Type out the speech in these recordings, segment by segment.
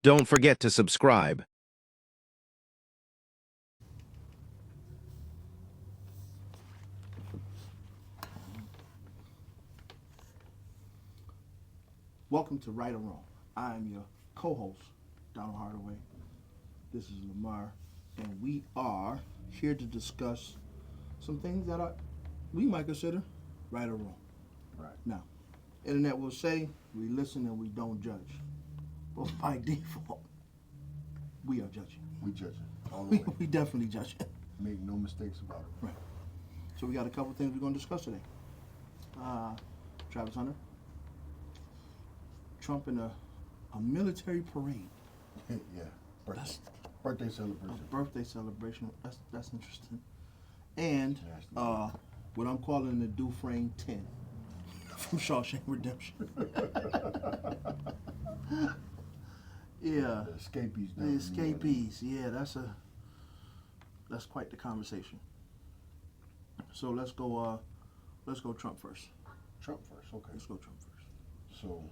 Don't forget to subscribe. Welcome to Right or Wrong. I am your co-host, Donald Hardaway. This is Lamar, and we are here to discuss some things that we might consider right or wrong. Right. Now, internet will say we listen and we don't judge, but by default, we are judging. We judging all the way. We definitely judging. Make no mistakes about it. Right. So we got a couple things we're going to discuss today. Travis Hunter, Trump in a military parade. Yeah. Birthday celebration. A birthday celebration. That's interesting. And Nasty. what I'm calling the Dufresne 10 from Shawshank Redemption. Yeah. The escapees. The escapees. Yeah, that's quite the conversation. So let's go Trump first. Trump first. Okay. Let's go Trump first. So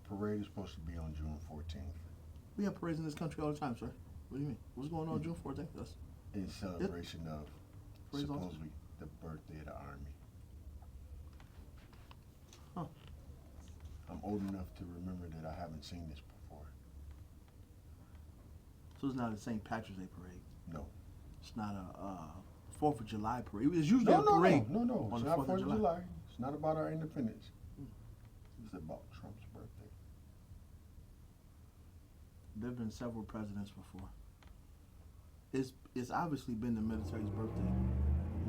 parade is supposed to be on June 14th. We have parades in this country all the time, sir. What do you mean? What's going on June 14th? That's In celebration of Parade's awesome. supposedly the birthday of the Army. Huh. I'm old enough to remember that I haven't seen this before. So it's not a St. Patrick's Day parade. No. It's not a 4th of July parade. It's usually a parade. No. on It's the not 4th 4th of of July. July. It's not about our independence. It's about Trump's birthday. There have been several presidents before. It's obviously been the military's birthday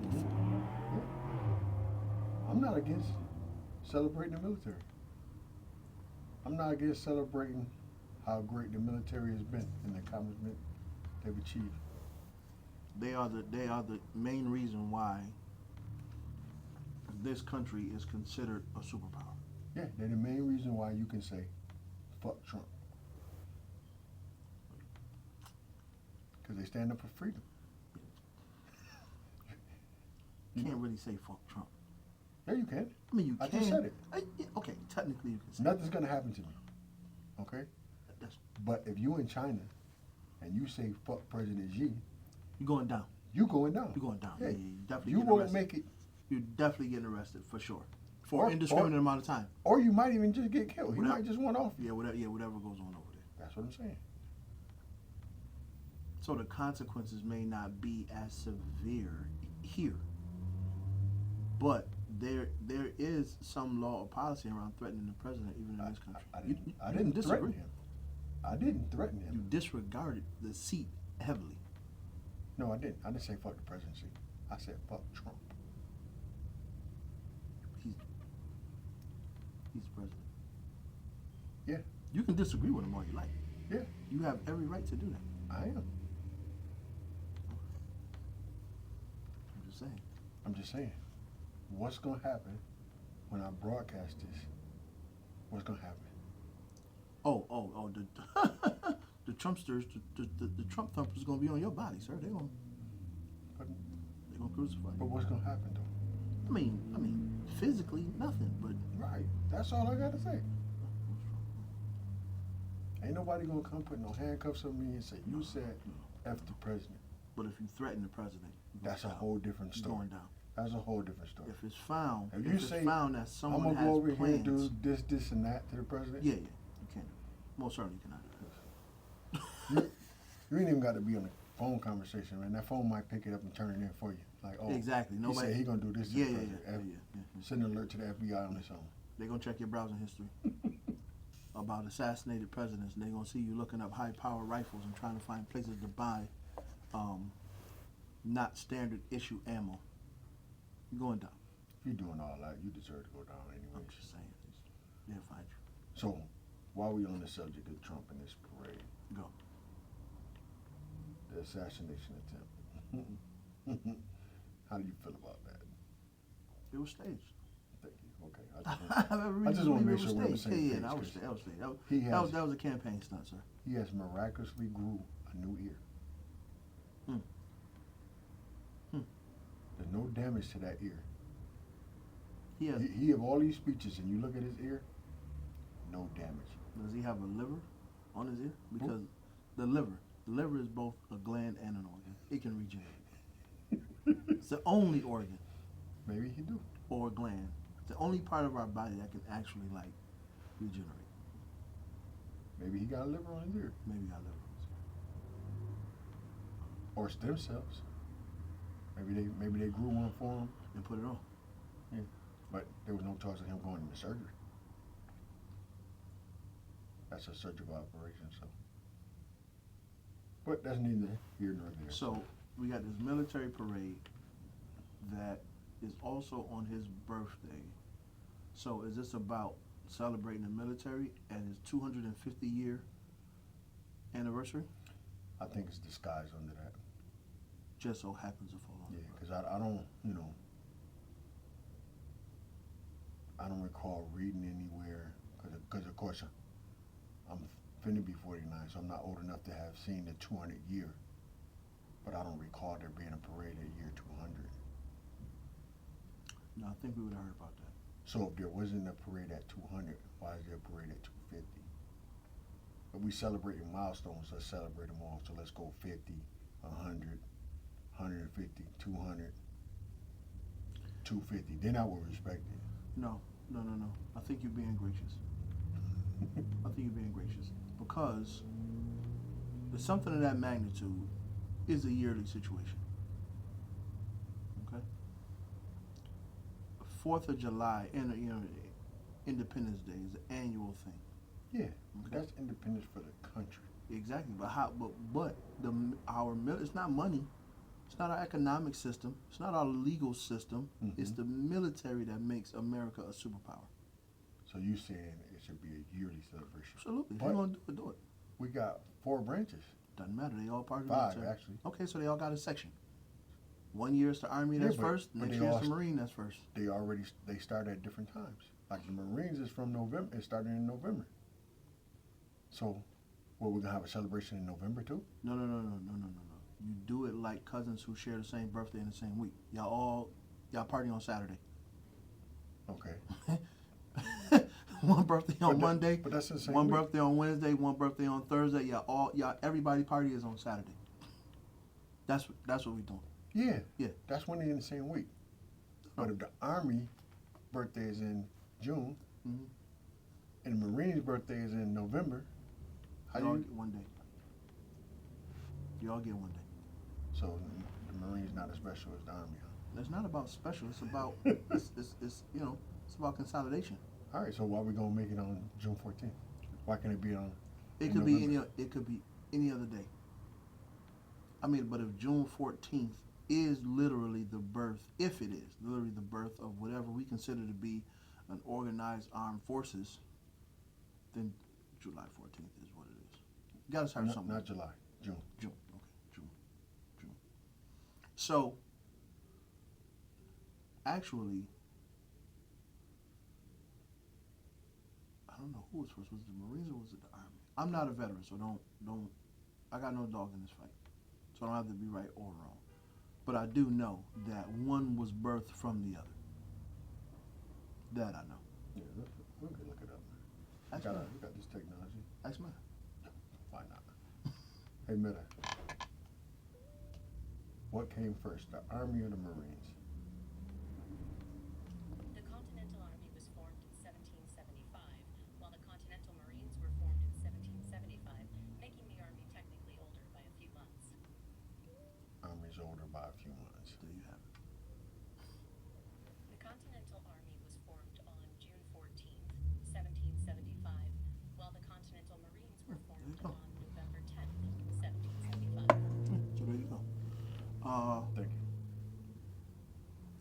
before. I'm not against celebrating the military. I'm not against celebrating how great the military has been and the accomplishment they've achieved. They are the main reason why this country is considered a superpower. Yeah, they're the main reason why you can say, fuck Trump. Because they stand up for freedom. You can't really say fuck Trump. Yeah, you can. I mean, you I can. just said it. Yeah, okay, technically you can say Nothing's going to happen to me. Okay? that's, But if you in China and you say fuck President Xi, you're going down. you going down. You're going down. Yeah, Yeah, you definitely you getting won't arrested. make it. You're definitely getting arrested for sure. For Or- indiscriminate amount of time. Or you might even just get killed. He Whatever. might just want off you. Yeah, whatever goes on over there. That's what I'm saying. So the consequences may not be as severe here, but there is some law or policy around threatening the president, even in this country. I didn't disagree. threaten him. I didn't threaten You him. disregarded the seat heavily. No, I didn't. I didn't say fuck the presidency. I said fuck Trump. He's the president. Yeah. You can disagree with him all you like. Yeah. You have every right to do that. I am. I'm just saying. I'm just saying. What's going to happen when I broadcast this? What's going to happen? The Trumpsters, the Trump thumpers going to be on your body, sir. They're going to crucify But you. what's going to happen, though? I mean, physically, nothing, but Right. That's all I got to say. Ain't nobody going to come put no handcuffs on me and say, you said F the president. But if you threaten the president, you're That's a going down. whole different You're story. going down. That's a whole different story. If it's found, If you say, that I'm someone going to has go over here plans, and do this, and that to the president. yeah, you can't do it. Most certainly you cannot do You ain't even got to be on a phone conversation, man. That phone might pick it up and turn it in for you. Like, oh, Exactly. he Nobody. said he gonna do this. To Yeah, the yeah, president. yeah. Send an alert to the FBI on his own. They're gonna check your browsing history about assassinated presidents, and they're gonna see you looking up high-power rifles and trying to find places to buy, not standard issue ammo. You're going down. If you're doing all that, you deserve to go down anyway. I'm just saying. They'll find you. So, while we on the subject of Trump and this parade, Go. the assassination attempt. How do you feel about that? It was staged. Thank you. Okay. I just want to make sure we're on the same Yeah, page. that was 'cause staged. That was a campaign stunt, sir. He has miraculously grew a new ear. There's no damage to that ear. He has. He have all these speeches, and you look at his ear, no damage. Does he have a liver on his ear? Because the liver is both a gland and an organ. It can regenerate. It's the only organ Maybe he do. or gland. It's the only part of our body that can actually like regenerate. Maybe he got a liver on his ear. Maybe got liver. Or stem cells. Maybe they grew one for him. And put it on. But there was no talks of him going into surgery. That's a surgical operation, so. But that's neither here nor there. So we got this military parade that is also on his birthday. So is this about celebrating the military and his 250-year anniversary? I think it's disguised under that. Just so happens to fall on. Yeah, because I don't, I don't recall reading anywhere, because of course I'm finna be 49, so I'm not old enough to have seen the 200 year. But I don't recall there being a parade at year 200. No, I think we would have heard about that. So if there wasn't a parade at 200, why is there a parade at 250? But we celebrating milestones, let's celebrate them all. So let's go 50, 100, 150, 200, 250. Then I would respect it. No. I think you're being gracious. I think you're being gracious because something of that magnitude is a yearly situation. Okay. 4th of July and Independence Day is an annual thing. Yeah, Okay. that's independence for the country. Exactly, but it's not money. It's not our economic system. It's not our legal system. Mm-hmm. It's the military that makes America a superpower. So you saying it should be a yearly celebration? Absolutely. If But you're gonna do it, do it. we got 4 branches. Doesn't matter. They all part of the 5 military. actually. Okay, so they all got a section. 1 year is the Army, Yeah, that's but- first. but Next they year all is the Marine, that's first. They start at different times. Like the Marines is from November. It started in November. So, we're gonna have a celebration in November too? No. You do it like cousins who share the same birthday in the same week. Y'all party on Saturday. Okay. One birthday on Monday. But that's the same One week. birthday on Wednesday. One birthday on Thursday. Everybody party is on Saturday. That's what we doing. Yeah. Yeah. That's when they're in the same week. But if the Army birthday is in June, Mhm. and the Marines birthday is in November, how Y'all you? get 1 day. Y'all get 1 day. So the Marines not as special as the Army, huh? It's not about special. It's about it's about consolidation. All right. So why we gonna make it on June 14th? Why can't it be on? It in could be November? it could be any other day. I mean, but if June 14th is literally the birth, if it is literally the birth of whatever we consider to be an organized armed forces, then July 14th is what it is. You gotta start something. Not July, June. June. Okay, June. So, actually, I don't know who was first. Was it the Marines or was it the Army? I'm not a veteran, so don't. I got no dog in this fight, so I don't have to be right or wrong. But I do know that one was birthed from the other. That I know. Yeah, we can look it up. That's We mine. got this technology. That's mine. Why not? Hey, Meta. What came first, the Army or the Marines? The Continental Army was formed in 1775, while the Continental Marines were formed in 1775, making the Army technically older by a few months. Army's older by a few months. There you have it. The Continental Army was formed on June 14th, 1775, while the Continental Marines were There formed you go. on November 10th, 1775. So there you go. Thank you.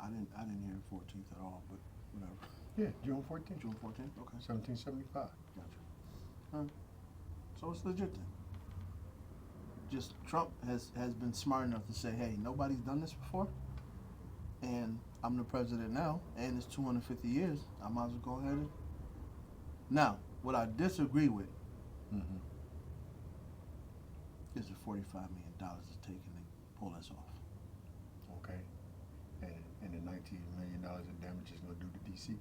I didn't hear 14th at all, but whatever. Yeah, June 14th, June 14th. Okay. 1775. Gotcha. All right. So it's legit then. Just Trump has been smart enough to say, hey, nobody's done this before, and I'm the president now, and it's 250 years. I might as well go ahead and. Now, what I disagree with Mm-hmm. is the $45 million it's taking to pull us off. Okay. And the $19 million in damage is going to do to DC?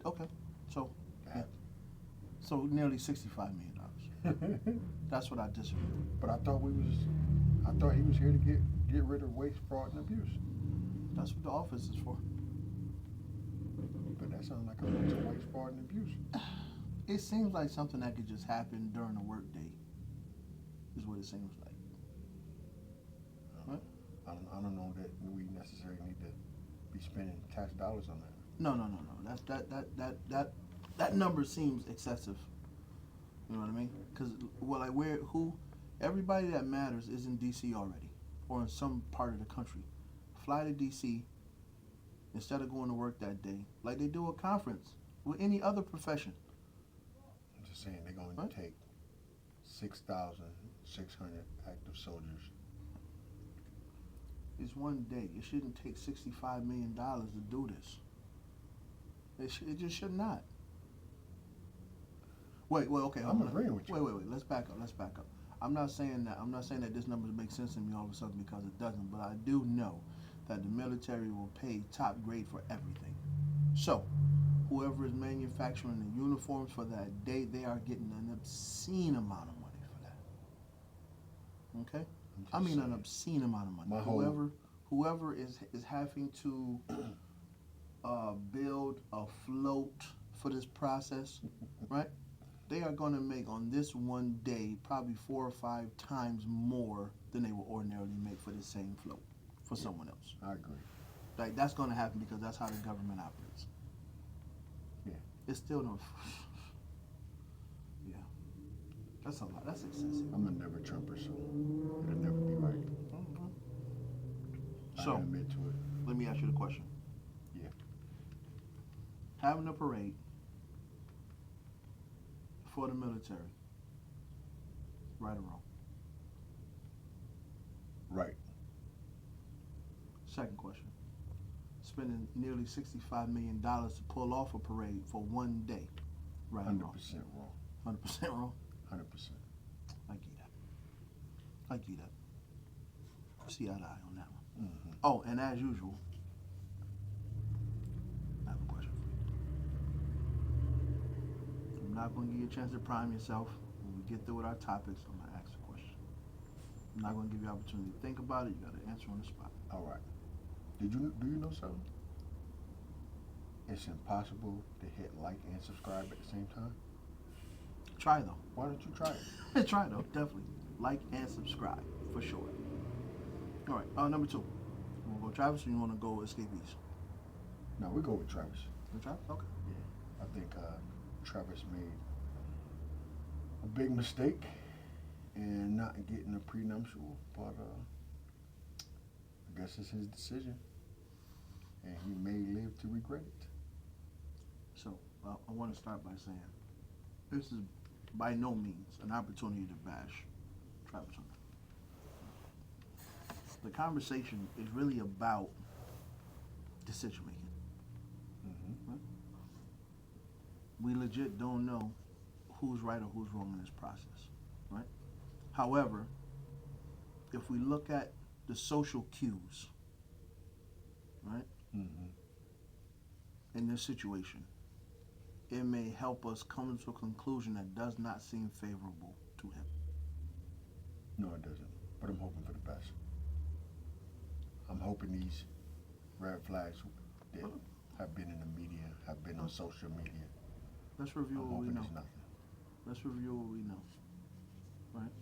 Okay. So, That yeah. happened. So nearly $65 million. That's what I disagree with. But I thought he was here to get rid of waste, fraud, and abuse. That's what the office is for. But that sounds like a bunch of waste, fraud, and abuse. It seems like something that could just happen during a work day. Is what it seems like. What? I don't know that we necessarily need to be spending tax dollars on that. No. That number seems excessive. You know what I mean? Because everybody that matters is in D.C. already, or in some part of the country. Fly to D.C. instead of going to work that day, like they do a conference with any other profession. I'm just saying they're going to take 6,600 active soldiers. It's one day. It shouldn't take $65 million to do this. It just should not. Wait, okay. I'm agreeing with you. Wait. Let's back up. I'm not saying that this number makes sense to me all of a sudden because it doesn't, but I do know that the military will pay top grade for everything. So, whoever is manufacturing the uniforms for that day, they are getting an obscene amount of money for that. Okay? I mean an obscene amount of money. Whoever is having to build a float for this process, right? They are going to make on this one day probably 4 or 5 times more than they would ordinarily make for the same float for someone else. I agree. Like that's going to happen because that's how the government operates. Yeah. It's still no. Yeah. That's a lot. That's excessive. I'm a never Trumper, so it'll never be right. So, I admit to it. let me ask you the question. Yeah. Having a parade for the military, right or wrong? Right. Second question. Spending nearly $65 million to pull off a parade for one day, right or 100% wrong? wrong. 100% wrong? 100%. I get that. See eye to eye on that one. Mm-hmm. Oh, and as usual, I have a question for you. I'm not going to give you a chance to prime yourself. When we get through with our topics, I'm going to ask a question. I'm not going to give you an opportunity to think about it. You got to answer on the spot. All right. Do you know something? It's impossible to hit like and subscribe at the same time. Try though. Why don't you try it? Try though, definitely. Like and subscribe, for sure. All right, number 2. You want to go Travis or you want to go Escapees? No, we go with Travis. Travis? Okay. Yeah. I think Travis made a big mistake in not getting a prenuptial, but I guess it's his decision, and he may live to regret it. So, I want to start by saying, this is by no means an opportunity to bash Travis Hunter. The conversation is really about decision making. Mm-hmm. Right? We legit don't know who's right or who's wrong in this process, right? However, if we look at the social cues, right, Mm-hmm. in this situation, it may help us come to a conclusion that does not seem favorable to him. No, it doesn't. But I'm hoping for the best. I'm hoping these red flags that have been in the media, have been on social media. Let's review I'm what we hoping know. it's nothing. Let's review what we know. Right?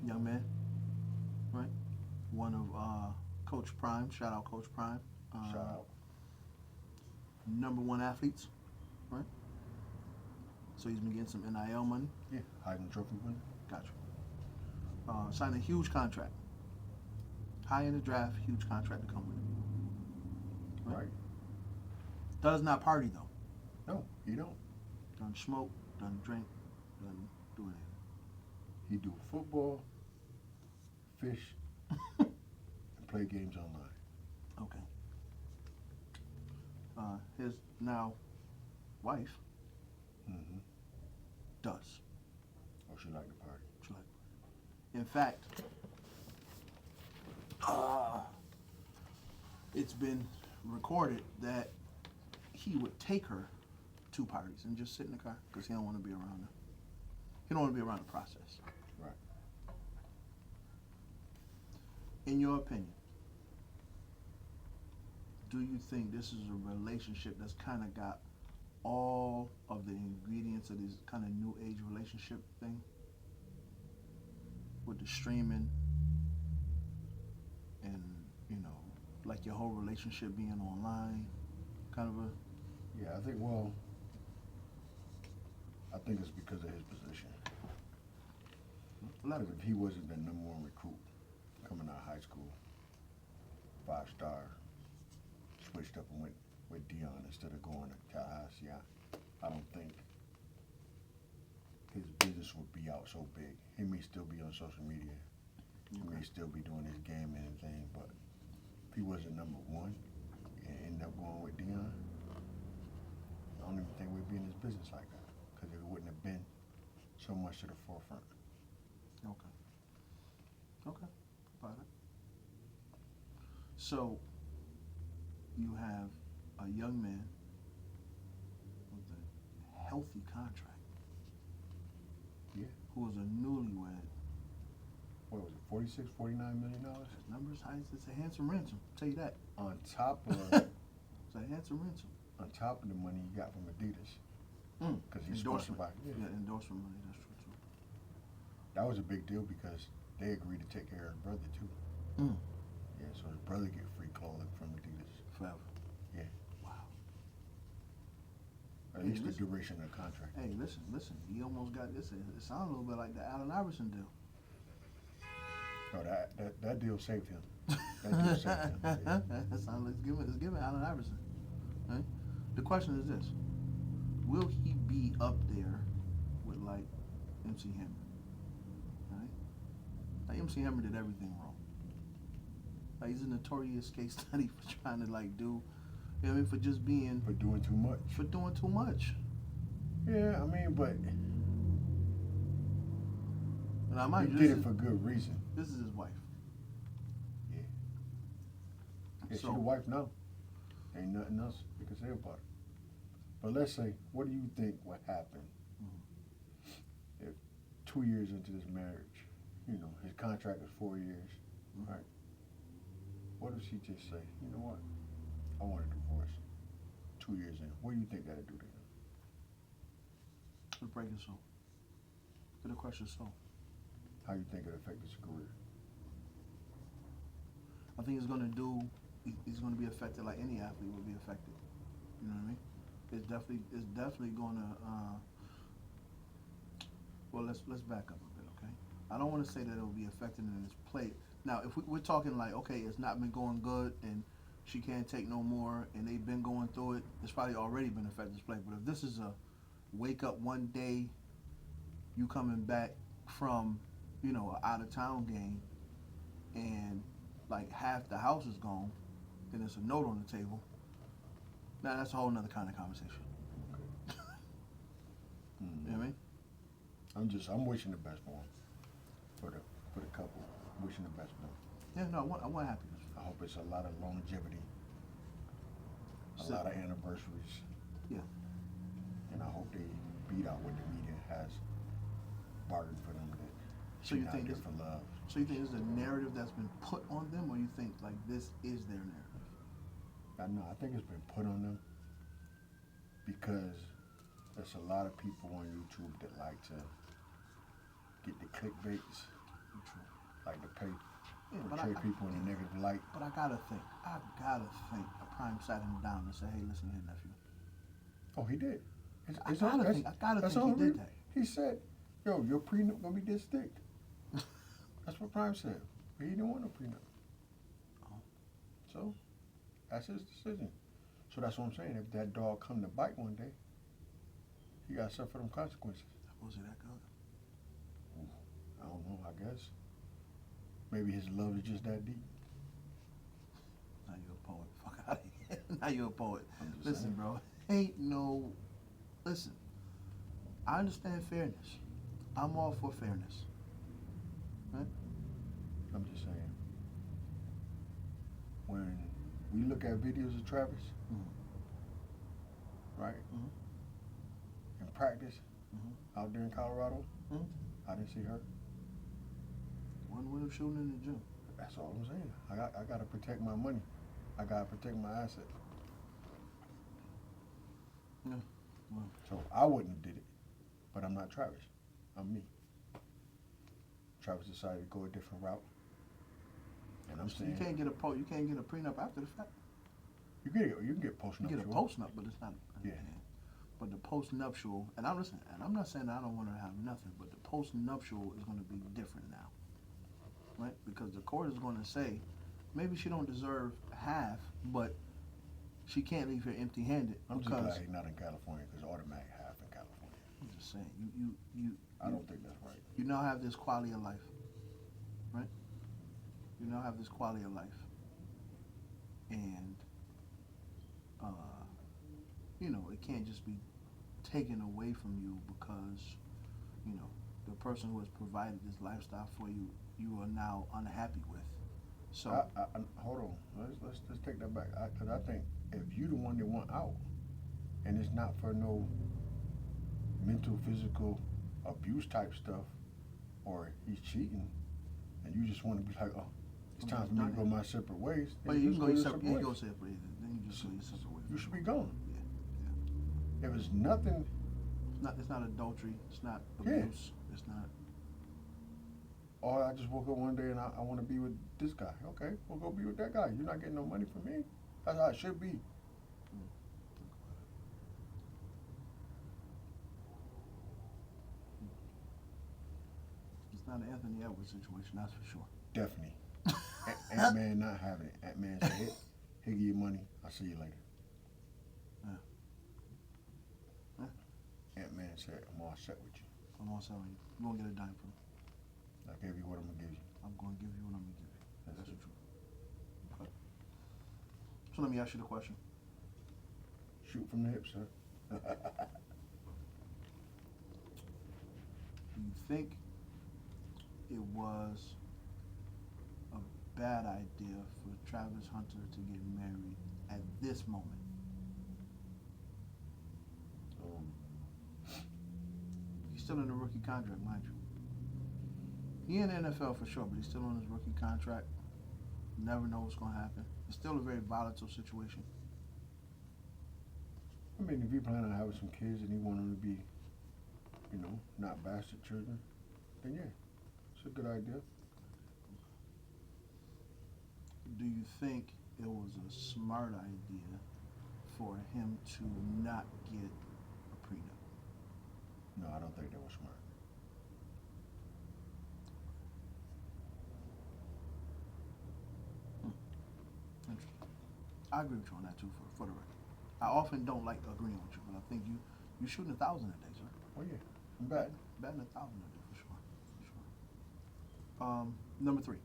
Young man, right? One of Coach Prime. Shout out Coach Prime. Shout out. Number 1 athletes, right? So he's been getting some NIL money. Yeah, hiding trophy money. Gotcha. Signed a huge contract. High in the draft, huge contract to come with it. Right. Does not party though. No, he don't. Doesn't smoke, doesn't drink, doesn't do anything. He do football, fish, and play games online. Okay. His now wife Mm-hmm. does. Oh, she like the party. She like it. In fact, it's been recorded that he would take her to parties and just sit in the car because he don't want to be around them. He don't want to be around the process. Right. In your opinion, do you think this is a relationship that's kind of got all of the ingredients of this kind of new age relationship thing? With the streaming and, you know, like your whole relationship being online, kind of a... Yeah, I think it's because of his position. Because if he wasn't the number one recruit coming out of high school, 5-star, switched up and went with Dion instead of going to Tallahassee, I don't think his business would be out so big. He may still be on social media. He may still be doing his gaming and thing, but if he wasn't number one and ended up going with Dion, I don't even think we'd be in his business like that because it wouldn't have been so much to the forefront. Okay. Got it. So, you have a young man with a healthy contract. Yeah. Who is a newlywed. What was it, 46, $49 million? His numbers high. It's a handsome ransom. I'll tell you that. On top of It's a handsome ransom. on top of the money he got from Adidas, because he's sponsored Endorsement. by Endorsement money. That's true too. That was a big deal because they agreed to take care of his brother too. Yeah, so his brother get free clothing from Adidas. Forever. Yeah. Wow. At least the duration of the contract. Hey, listen. He almost got this. It sounds a little bit like the Allen Iverson deal. No, that deal saved him. That deal saved him. Yeah. That sounds like it's giving Allen Iverson. Right? The question is this: will he be up there with like MC Hammer? Right? Like MC Hammer did everything wrong. Like he's a notorious case study for trying to like do, you know what I mean, for just being For doing too much. for doing too much. Yeah, I mean, but And I he mind you, did it for good reason. this is his wife. Yeah. Yeah, So- she the wife now. Ain't nothing else you can say about it. But let's say, what do you think would happen if 2 years into this marriage, you know, his contract is 4 years, right? What if she just say, you know what, I want a divorce 2 years in? What do you think that'd do to him? It'll break his soul. It'll crush his soul. How you think it'd affect his career? I think he's gonna be affected like any athlete would be affected. You know what I mean? It's definitely gonna well let's back up a bit, okay? I don't wanna say that it'll be affected in his play. Now if we're talking like, okay, it's not been going good and she can't take no more and they've been going through it, it's probably already been affecting his play. But if this is a wake up one day, you coming back from, you know, an out of town game and like half the house is gone, then there's a note on the table. Now that's a whole nother kind of conversation. You know what I mean? I'm wishing the best for him. For the couple, wishing the best for them. Yeah, no, I want happiness. I hope it's a lot of longevity, a So- lot of anniversaries. Yeah. And I hope they beat out what the media has bargained for them that So you she's not think there it's- for love. So you think this is a narrative that's been put on them, or you think like this is their narrative? I think it's been put on them because there's a lot of people on YouTube that like to get the clickbaits, like to pay, Yeah, but portray people in a negative light. But I gotta think a Prime sat him down and said, "Hey, listen here, nephew." Oh, he did. I gotta think he did that. He said, yo, your prenup gonna be this thick. That's what Prime said. But he didn't want no prenup. Oh. So, that's his decision. So that's what I'm saying. If that dog come to bite one day, he gotta suffer them consequences. Was it that good? I don't know, I guess. Maybe his love is just that deep. Now you're a poet. Fuck out of here. Now you're a poet. I'm just Listen, saying. bro. Listen. I understand fairness. I'm all for fairness. Right? I'm just saying. When we look at videos of Travis, right? Mhm. In practice, Mhm. out there in Colorado, Mhm. I didn't see her. One window shooting in the gym. That's all I'm saying. I gotta protect my money. I gotta protect my assets. Yeah. Well, So I wouldn't have did it, but I'm not Travis. I'm me. Travis decided to go a different route, and I'm so saying you can't get a prenup after the fact. you can get post You get a nuptial. postnup, but it's not. Yeah. But the postnuptial, and I'm not saying I don't want her to have nothing, but the postnuptial is going to be different now, right? Because the court is going to say, maybe she don't deserve half, but she can't leave here empty-handed. I'm just because glad he's not in California because automatic half in California. I'm just saying, I don't think that's right. you now have this quality of life, right? You now have this quality of life, and it can't just be taken away from you because the person who has provided this lifestyle for you, you are now unhappy with. So Hold on. Let's take that back. Because I think if you the one that want out, and it's not for no mental, physical abuse type stuff, or he's cheating, and you just want to be like, oh, it's time for me to go my separate ways. Well, then you just can go your separate separate. Yeah, ways. you go separate ways. Then you just go your separate ways. You should be gone. Yeah. If it's nothing, It's not adultery. It's not Yeah. abuse. It's not. or I just woke up one day and I want to be with this guy. Okay, we'll go be with that guy. You're not getting no money from me. That's how it should be. It's not an Anthony Edwards situation. That's for sure. Definitely. Ant-Man not having it. Ant-Man said, hey, give you money. I'll see you later. Ant-Man said, I'm all set with you. I'm all set with you. You won't get a dime from me. I gave you what I'm going to give you. I'm going to give you what I'm going to give you. That's That's it. the truth. Okay. So let me ask you the question. Shoot from the hip, sir. Do you think it was a bad idea for Travis Hunter to get married at this moment? He's still in a rookie contract, mind you. He in the NFL for sure, but he's still on his rookie contract. Never know what's going to happen. It's still a very volatile situation. I mean, if you plan on having some kids and you want them to be, not bastard children, then yeah, it's a good idea. Do you think it was a smart idea for him to not get a prenup? No, I don't think that was smart. Interesting. I agree with you on that too, for the record. I often don't like agreeing with you, but I think you shooting 1,000 a day, sir. Oh yeah, I'm batting. Batting 1,000 a day for sure. For sure. Number 3.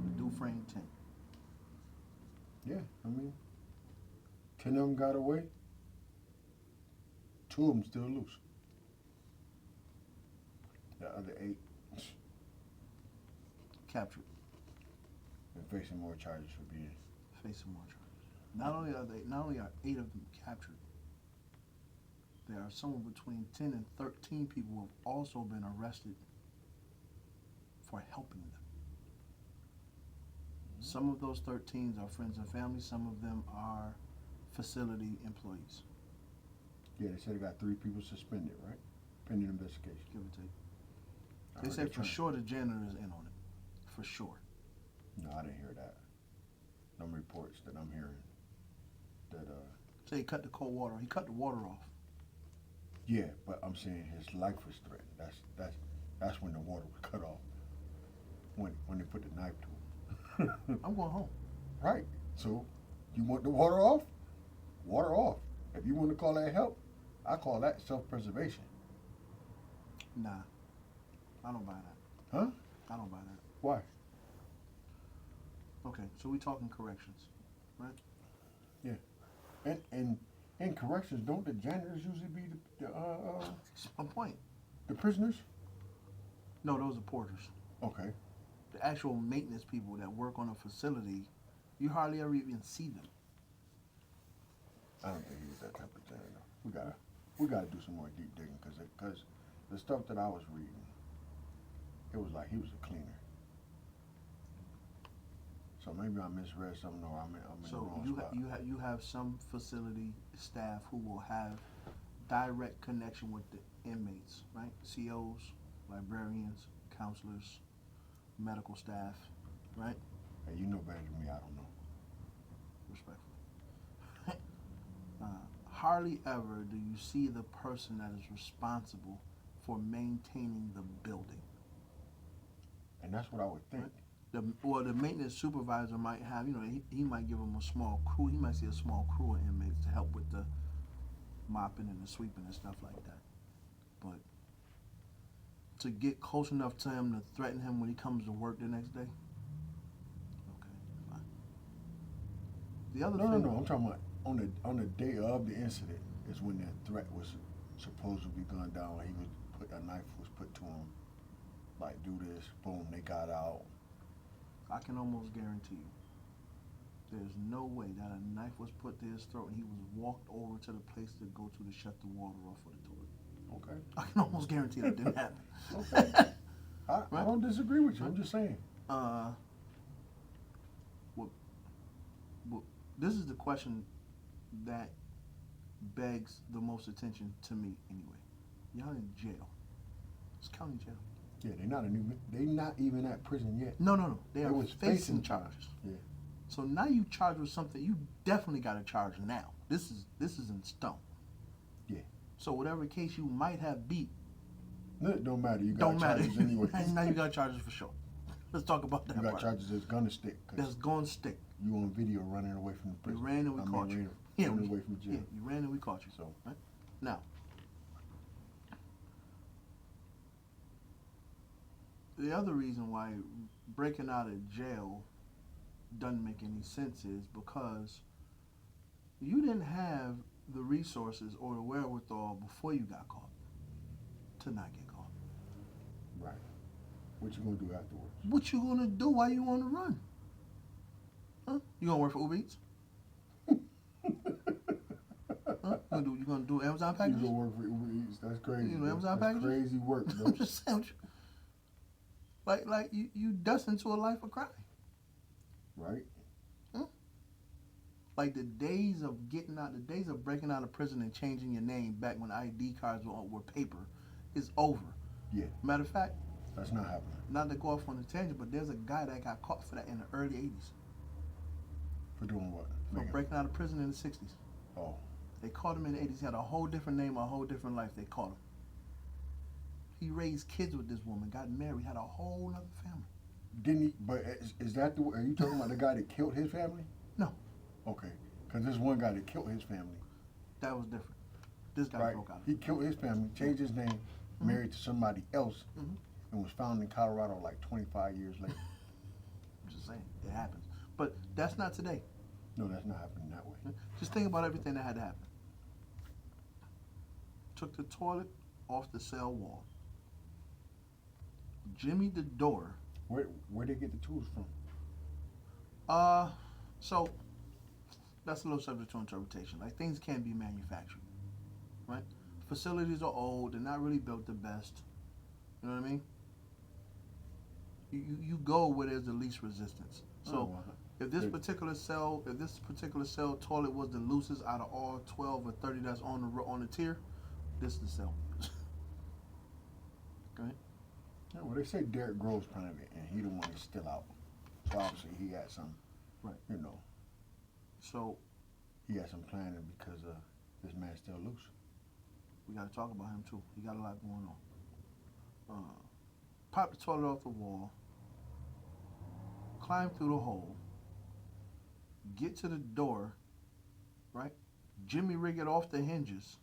The Dufresne 10. Yeah, I mean, 10 of them got away. 2 of them still loose. The other 8 Captured. and facing more charges for being. Facing more charges. Not only are 8 of them captured, there are somewhere between 10 and 13 people who have also been arrested for helping them. Some of those 13s are friends and family. Some of them are facility employees, Yeah, they said they got 3 people suspended, right? Pending investigation. give or take. I They heard say they for trying- sure the janitor is in on it. For sure. No, I didn't hear that. Them reports that I'm hearing. That Say he cut the cold water. He cut the water off. yeah, but I'm saying his life was threatened. That's when the water was cut off. When they put the knife to him. I'm going home. Right. So you want the water off? Water off. If you want to call that help, I call that self-preservation. Nah. I don't buy that. Huh? I don't buy that. Why? Okay, so we talking corrections, right? Yeah. And in corrections, don't the janitors usually be That's my point. the prisoners? No, those are porters. Okay. The actual maintenance people that work on a facility, You hardly ever even see them. I don't think he was that type of janitor. We gotta do some more deep digging because the stuff that I was reading, it was like he was a cleaner. So maybe I misread something or I'm in the So wrong spot. you have some facility staff who will have direct connection with the inmates, right? COs, librarians, counselors, medical staff, right? Hey, you know better than me. I don't know. Respectfully. Hardly ever do you see the person that is responsible for maintaining the building. And that's what I would think. The maintenance supervisor might have, he might give them a small crew. He might see a small crew of inmates to help with the mopping and the sweeping and stuff like that. But to get close enough to him to threaten him when he comes to work the next day, okay, fine. The other No, thing, I'm talking about on the day of the incident is when that threat was supposed to be going down. A knife was put to him. Like, do this, boom, they got out. I can almost guarantee you, there's no way that a knife was put to his throat and he was walked over to the place to go to shut the water off of the toilet. Okay. I can almost guarantee that didn't happen. Okay. I Right? don't disagree with you. I'm just saying. This is the question that begs the most attention to me anyway. Y'all in jail. It's county jail. Yeah, they not even at prison yet. No. They are was facing charges. Yeah. So now you charged with something you definitely got to charge now. This is in stone. Yeah. So whatever case you might have beat, It don't matter. You got don't matter. charges anyway. Now you got charges for sure. Let's talk about that You got part. charges that's gonna stick. That's going to stick. You on video running away from the You prison. ran and we caught you. Running away from jail. Yeah, you ran and we caught you. So right? Now, the other reason why breaking out of jail doesn't make any sense is because you didn't have the resources or the wherewithal before you got caught to not get caught. right. What you gonna do afterwards? What you gonna do while you on the run? Huh? You gonna work for Uber Eats? Huh? You gonna do Amazon You packages? gonna work for Uber Eats? That's crazy. You know Amazon That's packages? crazy work, bro. I'm just saying. Like you dust into a life of crime. Right? Like the days of breaking out of prison and changing your name back when ID cards were paper is over. Yeah. Matter of fact, That's not happening. not to go off on a tangent, but there's a guy that got caught for that in the early 80s. For doing what? For Making- breaking out of prison in the 60s. Oh. They caught him in the 80s. He had a whole different name, a whole different life. They caught him. He raised kids with this woman, got married, had a whole other family. Didn't he? But is that the? Are you talking about the guy that killed his family? No. Okay. Because there's one guy that killed his family. That was different. This guy Right. broke out. He killed his family, changed his name, married to somebody else, and was found in Colorado like 25 years later. I'm just saying, it happens. But that's not today. No, that's not happening that way. Just think about everything that had to happen. Took the toilet off the cell wall. Jimmied the door. Where they get the tools from? So that's a little subject to interpretation. Like things can be manufactured, right? Facilities are old. They're not really built the best. You know what I mean? You go where there's the least resistance. So if this particular cell toilet was the loosest out of all 12 or 30 that's on the tier, this is the cell. Go ahead. Yeah, well, they say Derek Groves planted it, and he the one that's still out. So obviously he had some, Right. you know, So he had some planning because this man's still loose. we got to talk about him too. He got a lot going on. Pop the toilet off the wall, climb through the hole, get to the door, right? Jimmy rig it off the hinges,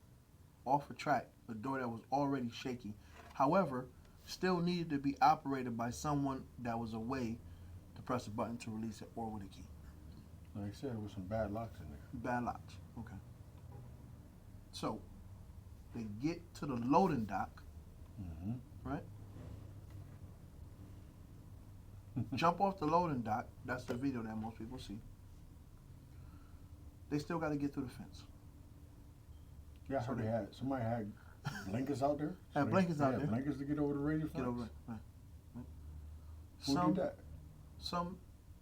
off a track, a door that was already shaky. However, still needed to be operated by someone that was away to press a button to release it or with a key. Like I said, there was some bad locks in there. Bad locks. Okay. So they get to the loading dock, Mm-hmm. right? Jump off the loading dock. That's the video that most people see. They still got to get through the fence. Yeah, I So heard somebody had blankets out there. Had they- blankets they out had there. Blankets to get over the radio fence. Get over it. Right. Who Some, did that? some,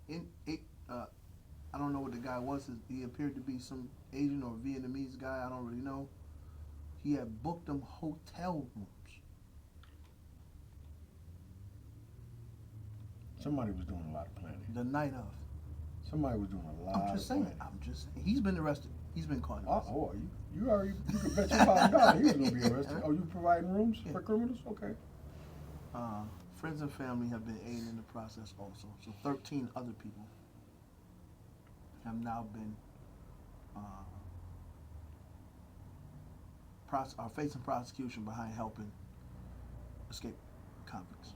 I don't know what the guy was. He appeared to be some Asian or Vietnamese guy. I don't really know. He had booked them hotel rooms. Somebody was doing a lot of planning. The night of. Somebody was doing a lot. I'm just saying. of planning. I'm just saying. He's been arrested. He's been caught. Oh, you already you could bet your $5 he was gonna be arrested. Oh, you providing rooms Yeah. for criminals? Okay. Friends and family have been aiding in the process also. So 13 other people have now been are facing prosecution behind helping escape convicts.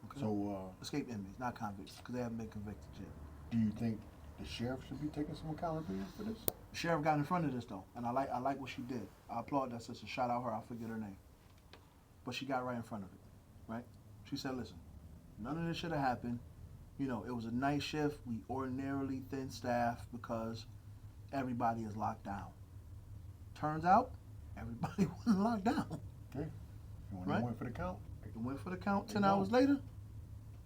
Okay? So, Escape inmates, not convicts, because they haven't been convicted yet. do you think the sheriff should be taking some accountability for this? The sheriff got in front of this though, and I like what she did. I applaud that sister. Shout out her. I forget her name, but she got right in front of it. Right? She said, "Listen, none of this should have happened. You know, it was a night shift. We ordinarily thin staff because everybody is locked down. Turns out, everybody wasn't locked down. Okay. And when Right. they went for the count, They went for the count. They 10 gone. hours later,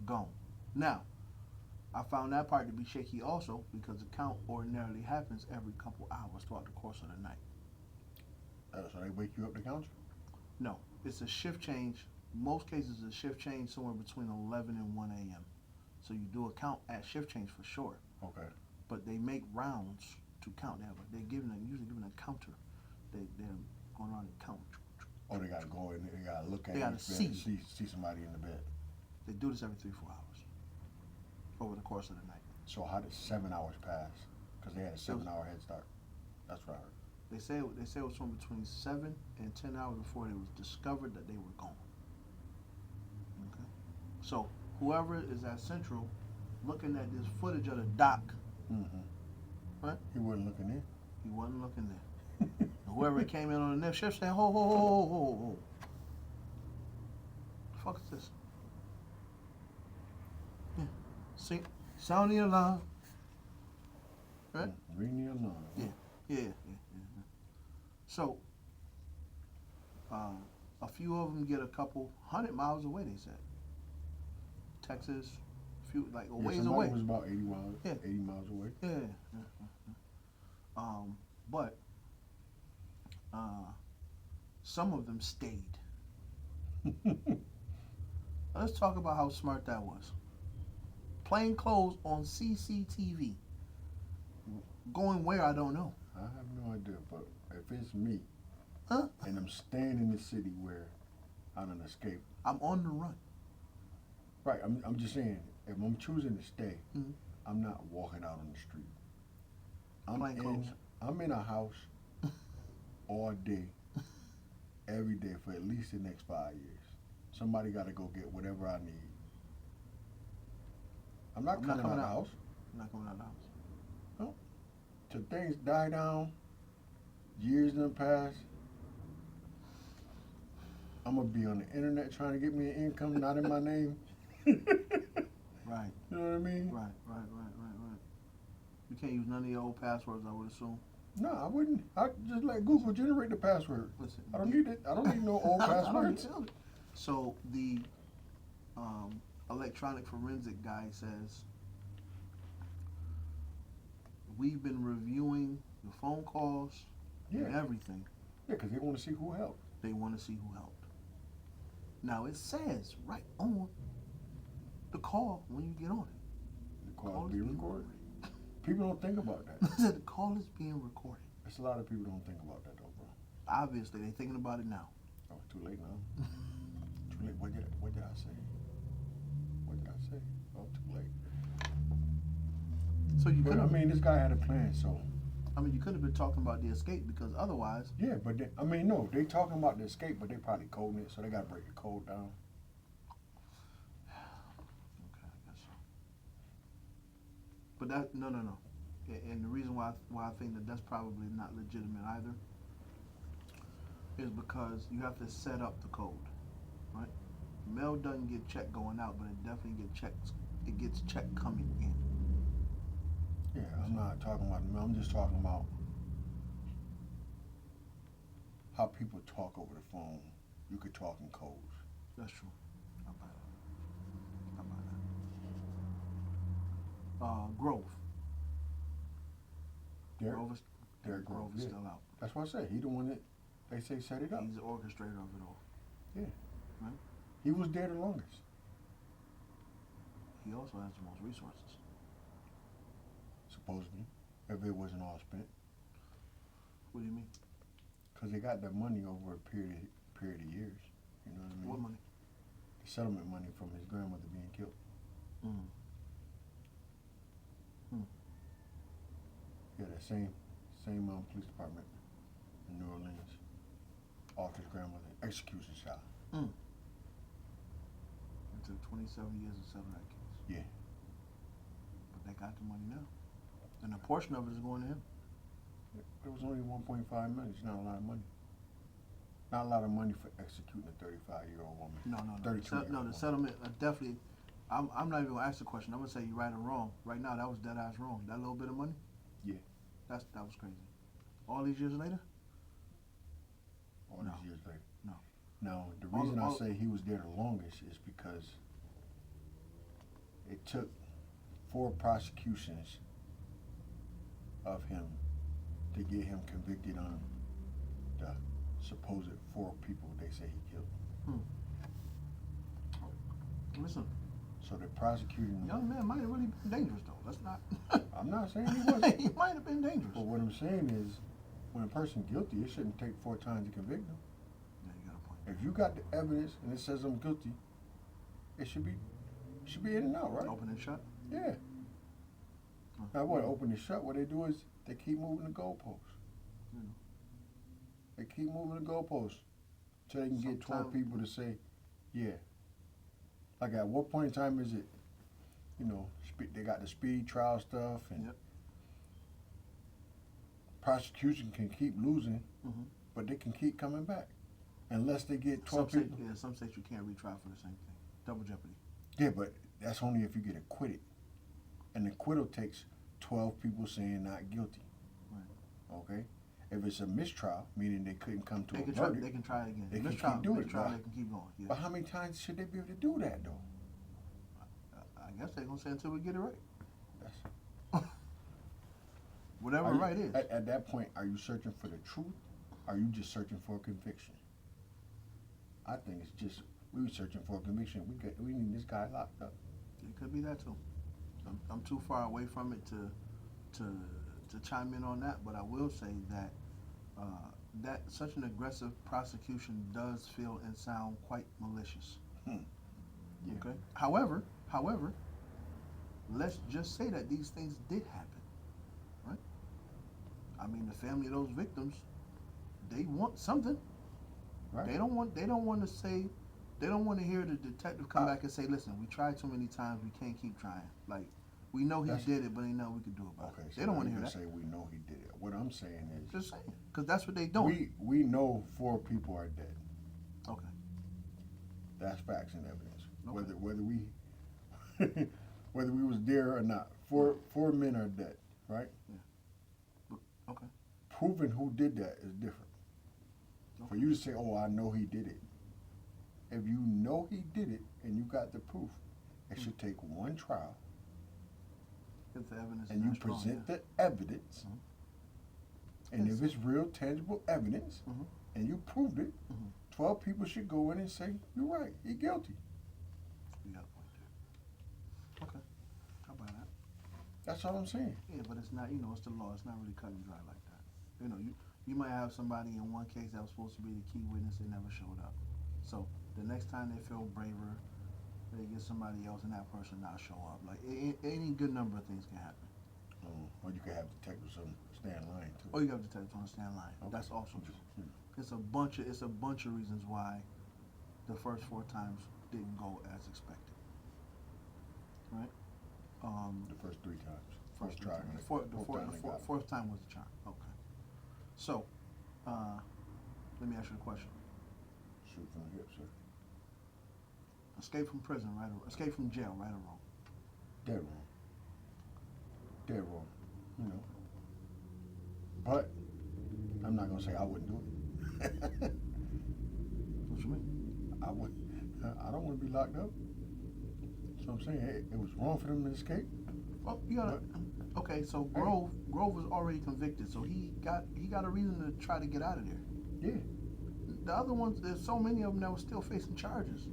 gone. Now, I found that part to be shaky also because the count ordinarily happens every couple hours throughout the course of the night. so they wake you up to count you? No, it's a shift change. Most cases, it's a shift change somewhere between 11 and 1 a.m. So you do a count at shift change for sure. Okay. But they make rounds to count. They're usually given a counter. They're going around and count. Oh, they gotta go in. They gotta look at They it. gotta and see somebody in the bed. They do this every 3-4 hours over the course of the night. So how did 7 hours pass? Because they had a 7-hour head start. That's what I heard. They say it was from between 7 and 10 hours before it was discovered that they were gone. Okay, so whoever is at Central, looking at this footage of the dock, Mm-hmm. right? He wasn't looking in. He wasn't looking there. Whoever came in on the next shift said, "Ho, ho, ho, ho, ho, ho. The fuck is this?" Yeah. See, sound the alarm. Right? Ring the alarm. Yeah. So, a few of them get a couple 100 miles away. They said Texas, few like a ways somebody away. was about 80 miles. Yeah. 80 miles away. Yeah. But some of them stayed. Let's talk about how smart that was. Plain clothes on CCTV. Going where, I don't know. I have no idea, but if it's me, Huh? and I'm staying in the city where I'm an escape, I'm on the run. right? I'm just saying, if I'm choosing to stay, Mhm. I'm not walking out on the street. Plain clothes. I'm in a house all day, every day for at least the next 5 years. Somebody got to go get whatever I need. I'm not coming out of the house. I'm not coming out of the house. Till things die down, years done pass, I'm gonna be on the internet trying to get me an income not in my name. Right. You know what I mean? Right. You can't use none of your old passwords, I would assume. No, I wouldn't. I just let Google generate the password. Listen, I don't need it. I don't need no old I don't passwords. need it. So the electronic forensic guy says, we've been reviewing the phone calls and Yeah, everything. yeah, because they want to see who helped. They want to see who helped. Now it says right on the call when you get on it. The call is being recorded. People don't think about that. The call is being recorded. There's a lot of people don't think about that though, bro. Obviously, they're thinking about it now. Oh, it's too late now. Too late. What did I say? What did I say? Oh, too late. So you But could I have. mean, this guy had a plan, so. You could have been talking about the escape because otherwise, Yeah, but no, they talking about the escape, but they probably coding it, so they gotta break the code down. okay, I guess so. But that no. And the reason why I think that that's probably not legitimate either is because you have to set up the code, right? Mail doesn't get checked going out, but it definitely gets checked coming in. Yeah, I'm not talking about. I'm just talking about how people talk over the phone, you could talk in codes. That's true. How about that? How about that? Grove. Derek Grove is yeah. still out. That's what I said. He the one that they say set it up. He's the orchestrator of it all. Yeah. Right? He was there the longest. He also has the most resources. Supposedly, if it wasn't all spent. What do you mean? Because they got the money over a period of years. You know what I mean? What money? The settlement money from his grandmother being killed. Mm. Yeah, that same police department in New Orleans offered his grandmother execution shot. It took 27 years to settle that case. Yeah. But they got the money now. And a portion of it is going to him. It was only 1.5 million. It's not a lot of money. Not a lot of money for executing a 35-year-old woman. No. 32-year-old The woman. settlement, definitely, I'm not even going to ask the question. I'm going to say you're right or wrong. Right now, that was dead ass wrong. That little bit of money? Yeah. That was crazy. All these years later? All No. these years later. No. Now, the All- reason I all- say he was there the longest is because it took 4 prosecutions of him to get him convicted on the supposed 4 people they say he killed. Listen, So they're prosecuting him. young man might have really been dangerous, though. Let's not. I'm not saying he wasn't. He might have been dangerous. But what I'm saying is, when a person's guilty, it shouldn't take 4 times to convict them. Yeah, you got a point. If you got the evidence and it says I'm guilty, it should be in and out, right? Open and shut? Yeah. Now what? Open and shut. What they do is they keep moving the goalposts. Hmm. They keep moving the goalposts till they can get 12 people to say, yeah. Like at what point in time is it? You know, they got the speed trial stuff, and Yep. prosecution can keep losing, Mm-hmm. but they can keep coming back unless they get 12 Some people. states, yeah, some states you can't retry for the same thing. Double jeopardy. Yeah, but that's only if you get acquitted. An acquittal takes 12 people saying not guilty. Right. Okay? If it's a mistrial, meaning they couldn't come to They a can try. verdict, They can try again. they can Mistrial, keep doing it, mistrial, right? they can keep going. Yeah. but how many times should they be able to do that, though? I guess they're gonna say until we get it right. That's, Whatever are you- right is. At that point, are you searching for the truth? Or are you just searching for a conviction? I think it's just, we were searching for a conviction. We need this guy locked up. It could be that too. I'm too far away from it to chime in on that, but I will say that that such an aggressive prosecution does feel and sound quite malicious. Yeah. Okay. However, let's just say that these things did happen, right? I mean, the family of those victims, they want something. Right? They don't want to say, they don't want to hear the detective come back and say, listen, we tried too many times, we can't keep trying. Like, we know he That's- did it, but ain't nothing we could do about Okay, it. so They don't want to you hear can that. say we know he did it. What I'm saying is, Just saying, because that's what they doing. we know 4 people are dead. Okay. That's facts and evidence. Okay. Whether we whether we was there or not, 4 men are dead, right? Okay. Proving who did that is different. For you to say, "Oh, I know he did it," if you know he did it and you got the proof, it should take 1 trial, If the evidence and is you not strong, present yeah. the evidence. Mhm. And Yes. if it's real, tangible evidence, Mhm. and you proved it, Mhm. 12 people should go in and say, "You're right, he's guilty." You got a point there. Okay. How about that? That's all I'm saying. Yeah, but it's not, it's the law. It's not really cut and dry like that. You might have somebody in one case that was supposed to be the key witness, they never showed up. So the next time they feel braver, they get somebody else and that person not show up. Like, any good number of things can happen. Or you could have detectives stand lying too. Or you have to tell on the stand line. Okay. That's also true. Yeah. It's a bunch of reasons why the first 4 times didn't go as expected. Right? The first 3 times. First try. time. and The the fourth time they got it. fourth time was the charm. Okay. So, let me ask you a question. Shoot from the hip, sir. Escape from prison, right? Escape from jail, right or wrong? Dead wrong. Dead wrong. You know. But I'm not gonna say I wouldn't do it. What you mean? I don't want to be locked up. So I'm saying it was wrong for them to escape. Well, you gotta. Okay, so Grove was already convicted, so he got a reason to try to get out of there. Yeah. The other ones, there's so many of them that were still facing charges.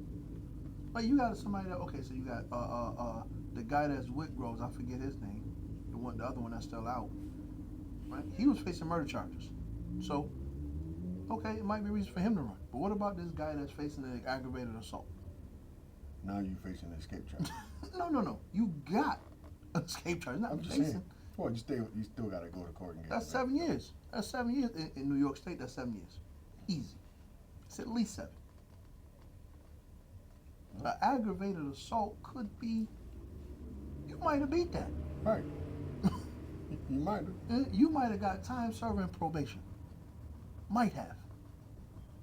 Like you got somebody that so you got the guy that's with Groves, I forget his name, the other one that's still out, right? He was facing murder charges, so okay, it might be a reason for him to run. But what about this guy that's facing an aggravated assault? Now you facing an escape charge. No, you got an escape charge. Not I'm just facing. saying. Well, you still got to go to court and get. That's 7 years. That's 7 years in New York State. That's 7 years, easy. It's at least 7. An aggravated assault could be. You might have beat that. Right. You might have. You might have got time serving probation. Might have.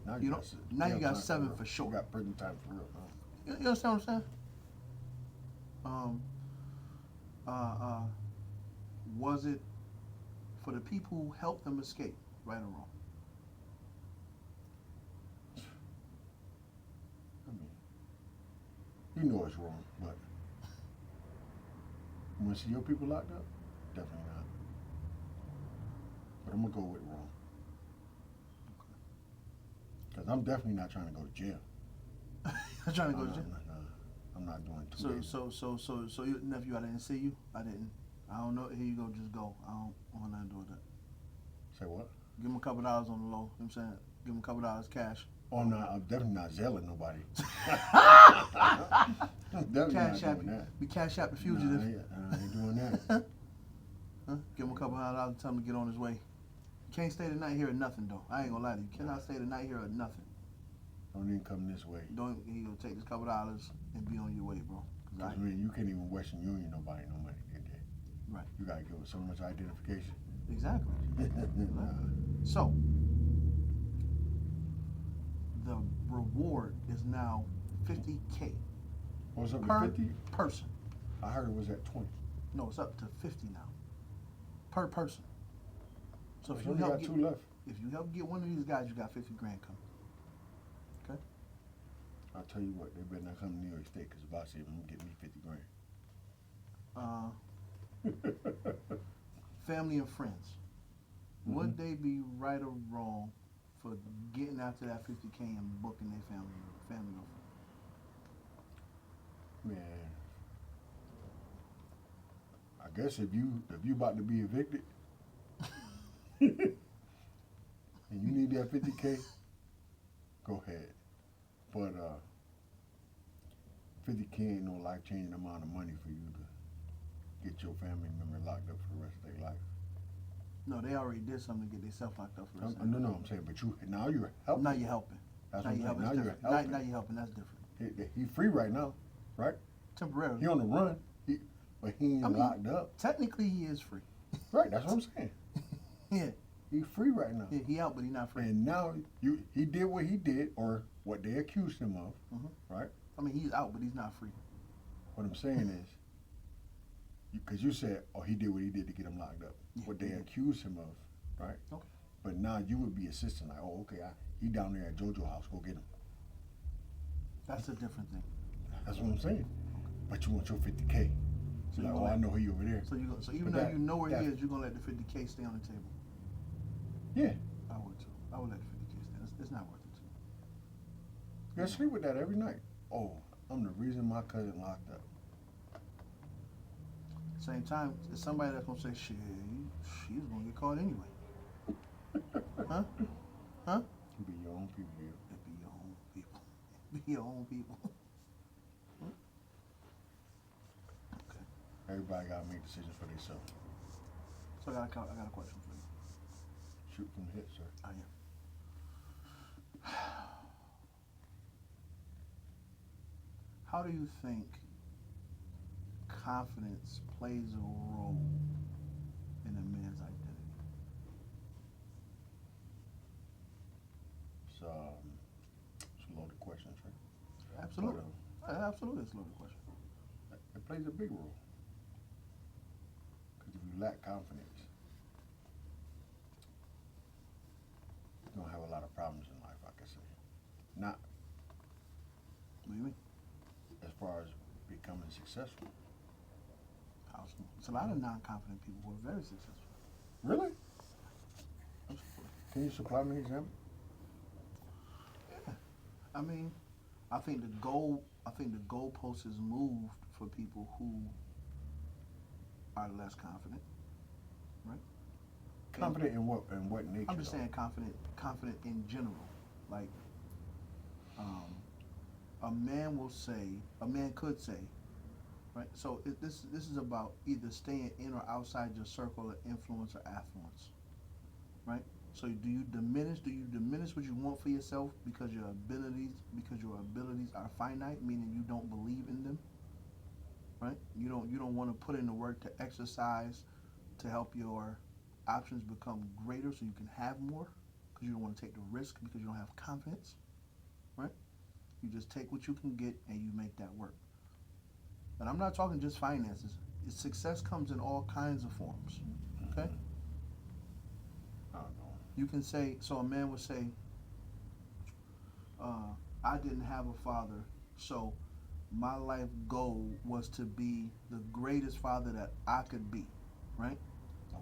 Now You know, now you got 7 for You sure. got prison time for real. Huh? You understand what I'm saying? Was it for the people who helped them escape, right or wrong? I mean, you know it's wrong, but you want to see your people locked up? Definitely not. But I'm gonna go with wrong. Because I'm definitely not trying to go to jail. I'm trying to go to jail. No, I'm not doing 2 days. So your nephew, I didn't see you. I didn't. I don't know. Here you go. Just go. I don't want nothing to do with that. Say what? Give him a couple dollars on the low. You know what I'm saying? Give him a couple dollars cash. Oh no, I'm definitely not zelling nobody. I'm definitely Cash not app. doing that. Be cash app the Nah, fugitive. I ain't doing that. Huh? Give him a couple $100 and tell him to get on his way. You can't stay the night here or nothing though. I ain't gonna lie to you. You cannot stay the night here or nothing. Don't even come this way. Don't he gonna take this couple dollars and be on your way, bro. Cause I mean, you can't even Western Union nobody no money in there. Right. You gotta give them so much identification. Exactly. Nah. So the reward is now $50K What's up per to 50? person. I heard it was at 20. No, it's up to 50 now per person. So if You you only help got get, 2 left. if you help get one of these guys, you got 50 grand coming. Okay. I'll tell you what, they better not come to New York State because if I see them, I'm getting me 50 grand. Family and friends. Would they be right or wrong for getting after that 50K and booking their family or friends? Man, I guess if you about to be evicted and you need that 50K, go ahead. But 50K ain't no life changing amount of money for you to get your family member locked up for the rest of their life. No, they already did something to get themselves locked up for the rest of No, their life. I'm saying, but now you're helping. Now you're helping. That's Now what I'm you're saying. helping. Now That's you're different. helping. Now you're helping. That's different. He free right now, right? Temporarily. He on the run, but he ain't locked up. Technically, he is free. Right, that's what I'm saying. Yeah. He free right now. Yeah, he out, but he not free. And now he did what he did, or what they accused him of, right? I mean, he's out, but he's not free. What I'm saying is, because you said, oh, he did what he did to get him locked up. Yeah, What they he did. accused him of, right? Okay. But now you would be assisting, like, oh, okay, he down there at JoJo house, go get him. That's a different thing. That's what I'm saying. But you want your 50K. So Like, you oh, I know he over there. So even But though that- you know where he that- is, you're gonna let the 50K stay on the table. Yeah. I would too. I would let the 50K stay. It's not worth it to me. You gotta sleep with that every night. Oh, I'm the reason my cousin locked up. Same time, it's somebody that's gonna say, "Shit, she was gonna get caught anyway." Huh? Huh? You be your own people, yeah. It be your own people. Be your own people. Okay. Everybody gotta make decisions for themselves. So I got a question for you. Shoot from the hip, sir. I am. How do you think confidence plays a role in a man's identity? It's a loaded question, sir. Absolutely. But, Absolutely, it's a loaded question. it plays a big role. Because if you lack confidence, you're you're gonna have a lot of problems in life, I can say. Not What do you mean? as far as becoming successful. It's a lot of non-confident people who are very successful. Really? Can you supply me an example? Yeah. I mean, I think the goalpost is moved for people who are less confident, right? Confident in what nature? I'm just though? saying confident in general. Like, a man could say, right? So this is about either staying in or outside your circle of influence or affluence, right? So do you diminish what you want for yourself because your abilities are finite, meaning you don't believe in them, right? You don't want to put in the work to exercise to help your options become greater so you can have more because you don't want to take the risk because you don't have confidence, right? You just take what you can get and you make that work. And I'm not talking just finances. Success comes in all kinds of forms, okay? I don't know. You can say, so a man would say, I didn't have a father, so my life goal was to be the greatest father that I could be, right?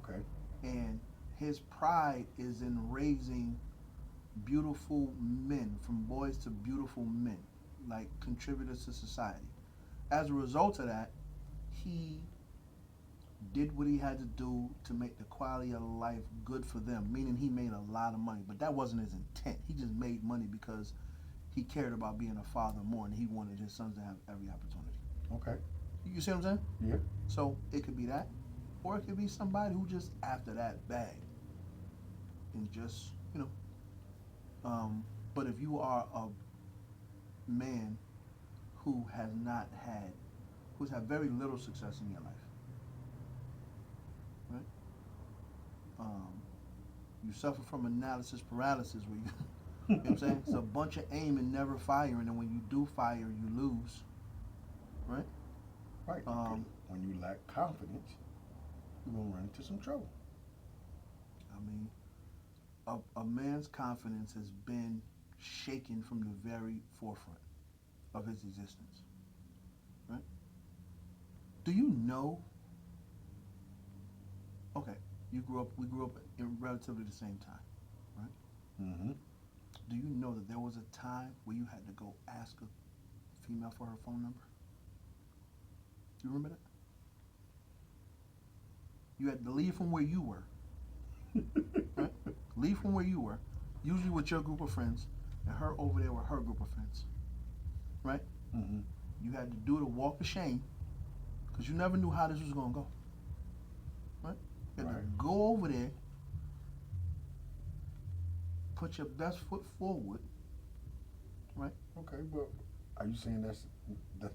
Okay. And his pride is in raising beautiful men, from boys to beautiful men, like contributors to society. As a result of that, he did what he had to do to make the quality of life good for them, meaning he made a lot of money. But that wasn't his intent. He just made money because he cared about being a father more and he wanted his sons to have every opportunity. Okay. You see what I'm saying? Yeah. So it could be that, or it could be somebody who just after that bag and just, but if you are a man who's had very little success in your life, right? You suffer from analysis paralysis where you, you know what I'm saying? It's a bunch of aim and never firing, and when you do fire, you lose, right? Right. When you lack confidence, you're gonna run into some trouble. I mean, a man's confidence has been shaken from the very forefront of his existence, right? Do you know? Okay, we grew up in relatively the same time, right? Mm-hmm. Do you know that there was a time where you had to go ask a female for her phone number? You remember that? You had to leave from where you were, right? Leave from where you were, usually with your group of friends, and her over there with her group of friends, right? Mm-hmm. You had to do the walk of shame because you never knew how this was going to go, right? You had to Right. go over there, put your best foot forward, right? Okay, but are you saying that's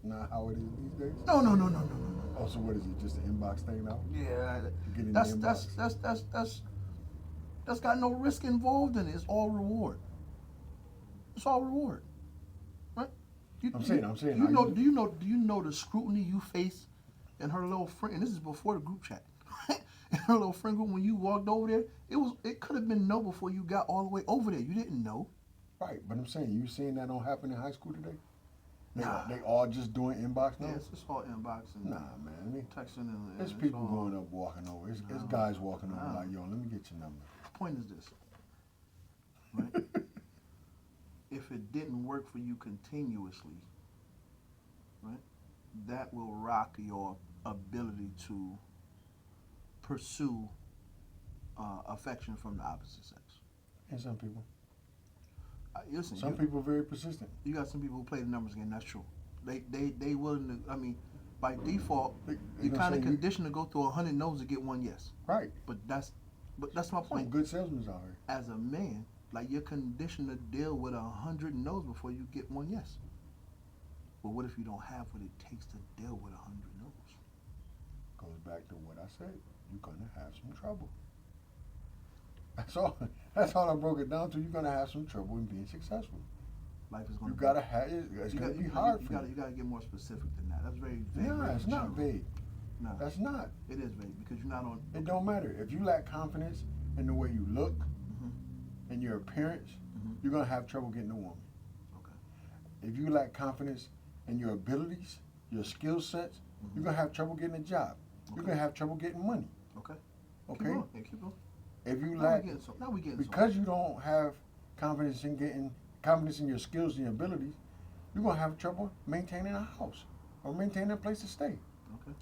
not how it is these days? No. Oh, so what is it? Just an inbox thing now? Yeah, You get in that's the that's inbox? that's got no risk involved in it. It's all reward. It's all reward, right? I'm saying. Do you know the scrutiny you face in her little friend? And this is before the group chat. In her little friend group, when you walked over there, it could have been no before you got all the way over there. You didn't know. Right, but I'm saying, you seeing that don't happen in high school today? Nah. They all just doing inbox now? Yeah, it's all inbox and Nah, man. I mean, texting and there's it's people all, going up, walking over. It's No. guys walking over No. like, yo, let me get your number. The point is this, right? If it didn't work for you continuously, right, that will rock your ability to pursue affection from the opposite sex. And some people. Listen, Some people are very persistent. you got some people who play the numbers game. That's true. They willing to. I mean, by default, They you're gonna kind of say you- conditioned to go through 100 no's to get one yes. Right. But that's my Some point. good salesmen out here. As a man, like you're conditioned to deal with 100 no's before you get one yes. But what if you don't have what it takes to deal with 100 no's? Goes back to what I said. You're gonna have some trouble. That's all. That's all I broke it down to. You're gonna have some trouble in being successful. Life is going You to gotta have it. It's gonna be hard for you. You gotta get more specific than that. That's very vague. No, very it's not general. vague. No, That's not. it is vague because you're not on. It don't matter. If you lack confidence in the way you look, Mhm. and your appearance, you're gonna have trouble getting a woman. Okay. If you lack confidence in your abilities, your skill sets, you're gonna have trouble getting a job. You're gonna have trouble getting money. Okay. Okay. Keep going. Yeah, keep going. If you Now lack, we getting some. Now we getting because you don't have confidence in your skills and your abilities, you're gonna have trouble maintaining a house or maintaining a place to stay. Okay.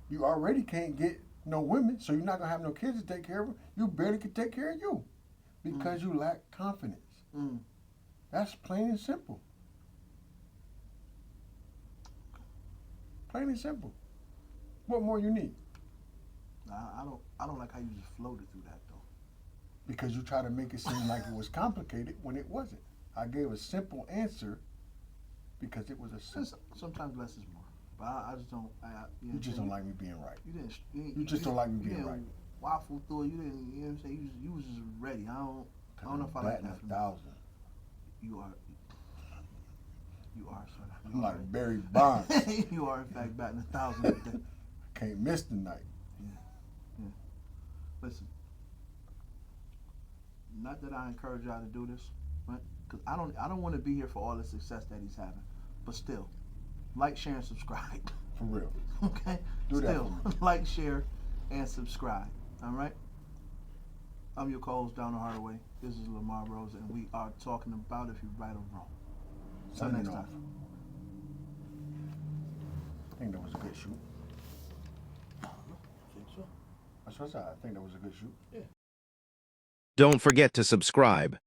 You already can't get no women, so you're not gonna have no kids to take care of them. You barely can take care of you because you lack confidence. Mm. That's plain and simple. Plain and simple. What more you need? I don't like how you just floated through that though. Because you try to make it seem like it was complicated when it wasn't. I gave a simple answer because it was a simple. Sometimes less is more. But I just don't. You just don't like me being right. You You just don't like me being right. Waffle through it. You didn't. You know what I'm saying? You was just ready. I don't know if I like that. From 1,000. You are. You are, son. I'm like Barry Bonds. You are in fact batting 1,000. Can't miss tonight. Yeah. Listen. Not that I encourage y'all to do this, right? Because I don't want to be here for all the success that he's having, but still, like, share, and subscribe. For real. Okay. Do that Still, for me. like, share, and subscribe. All right. I'm your co-host, Donald Hardaway. This is Lamar Rose, and we are talking about if you're right or wrong. Till next time. I think that was a good shoot. I think so. That's what I said. I think that was a good shoot. Don't forget to subscribe.